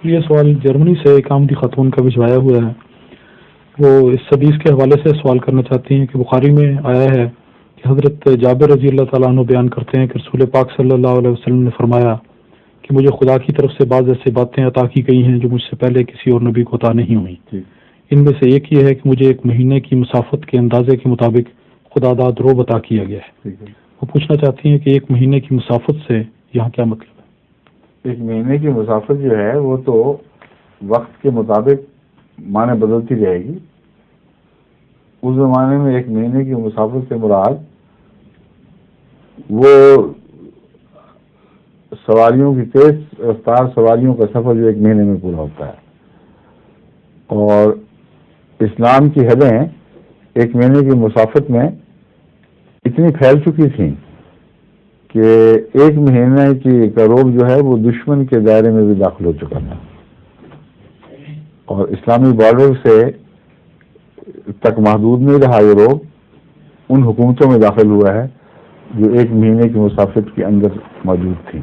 یہ سوال جرمنی سے ایک آمدی خاتون کا بھجوایا ہوا ہے. وہ اس حدیث کے حوالے سے سوال کرنا چاہتی ہیں کہ بخاری میں آیا ہے کہ حضرت جابر رضی اللہ تعالیٰ عنہ بیان کرتے ہیں کہ رسول پاک صلی اللہ علیہ وسلم نے فرمایا کہ مجھے خدا کی طرف سے بعض ایسی باتیں عطا کی گئی ہیں جو مجھ سے پہلے کسی اور نبی کو عطا نہیں ہوئیں. ان میں سے ایک یہ ہے کہ مجھے ایک مہینے کی مسافت کے اندازے کے مطابق خدا داد روب عطا کیا گیا ہے. وہ پوچھنا چاہتی ہیں کہ ایک مہینے کی مسافت سے یہاں کیا مطلب ہے؟ ایک مہینے کی مسافت جو ہے وہ تو وقت کے مطابق معنی بدلتی رہے گی. اس زمانے میں ایک مہینے کی مسافت سے مراد وہ سواریوں کی تیز رفتار سواریوں کا سفر جو ایک مہینے میں پورا ہوتا ہے. اور اسلام کی حدیں ایک مہینے کی مسافت میں اتنی پھیل چکی تھیں کہ ایک مہینے کی کا روب جو ہے وہ دشمن کے دائرے میں بھی داخل ہو چکا تھا اور اسلامی بارڈر سے تک محدود نہیں رہا. یہ روب ان حکومتوں میں داخل ہوا ہے جو ایک مہینے کی مسافت کے اندر موجود تھیں.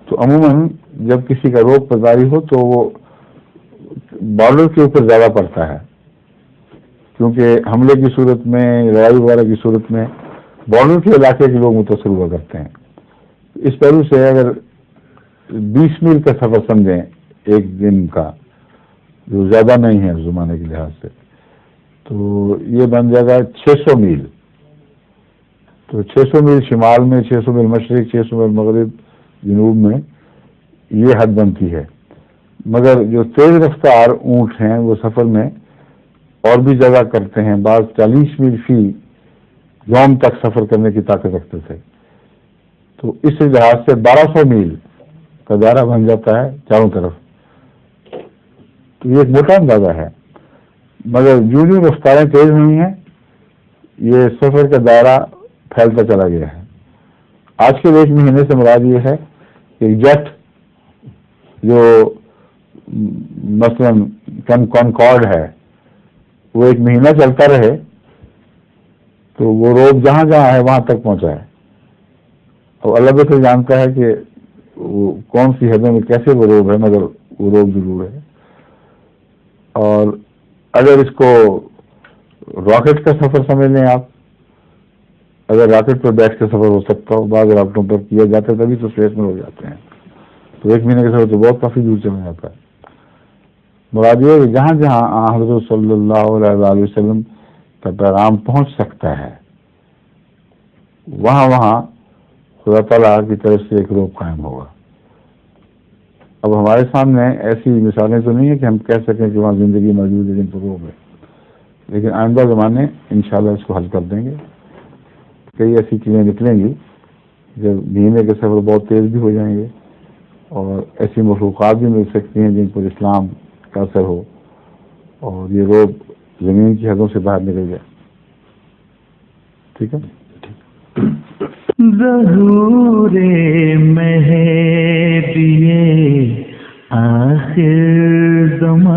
تو عموماً جب کسی کا روب پذاری ہو تو وہ بارڈر کے اوپر زیادہ پڑتا ہے کیونکہ حملے کی صورت میں لڑائی وغیرہ کی صورت میں بارڈر کے علاقے کے لوگ متاثر ہوا کرتے ہیں. اس پہلو سے اگر 20 میل کا سفر سمجھیں ایک دن کا جو زیادہ نہیں ہے اس زمانے کے لحاظ سے تو یہ بن جائے گا 600 میل. تو 600 میل شمال میں 600 میل مشرق 600 میل مغرب جنوب میں یہ حد بنتی ہے. مگر جو تیز رفتار اونٹ ہیں وہ سفر میں اور بھی زیادہ کرتے ہیں. بعض 40 میل فی یوم تک سفر کرنے کی طاقت رکھتے تھے. تو اس لحاظ سے 1200 میل کا دائرہ بن جاتا ہے چاروں طرف. تو یہ ایک موٹا اندازہ ہے. مگر جو جو رفتاریں تیز ہوئی ہیں یہ سفر کا دائرہ پھیلتا چلا گیا ہے. آج کے ایک مہینے سے مراد یہ ہے کہ جیٹ جو مثلاً کنکارڈ ہے وہ ایک مہینہ چلتا رہے تو وہ روب جہاں جہاں ہے وہاں تک پہنچا ہے. اور اللہ بہتر جانتا ہے کہ وہ کون سی حدوں میں کیسے وہ روب ہے مگر وہ روب ضرور ہے. اور اگر اس کو راکٹ کا سفر سمجھ لیں آپ, اگر راکٹ پر بیٹھ کے سفر ہو سکتا ہو, بعض راکٹوں پر کیا جاتا ہے تبھی تو اسپیس میں ہو جاتے ہیں, تو ایک مہینے کا سفر تو بہت کافی دور چلا جاتا ہے. مراد یہ ہے کہ جہاں جہاں حضرت صلی اللہ علیہ وسلم کا پیغام پہنچ سکتا ہے وہاں وہاں خدا تعالیٰ کی طرف سے ایک روب قائم ہوگا. اب ہمارے سامنے ایسی مثالیں تو نہیں ہے کہ ہم کہہ سکیں کہ وہاں زندگی موجود ہے جن پر روب ہے, لیکن آئندہ زمانے انشاءاللہ اس کو حل کر دیں گے. کئی ایسی چیزیں نکلیں گی جب مہینے کے سفر بہت تیز بھی ہو جائیں گے اور ایسی مخلوقات بھی مل سکتی ہیں جن پر اسلام کا اثر ہو اور یہ روب زمین کی حدوں سے باہر نکل جائے. ٹھیک ہے. ظہور مہدی آخر زمان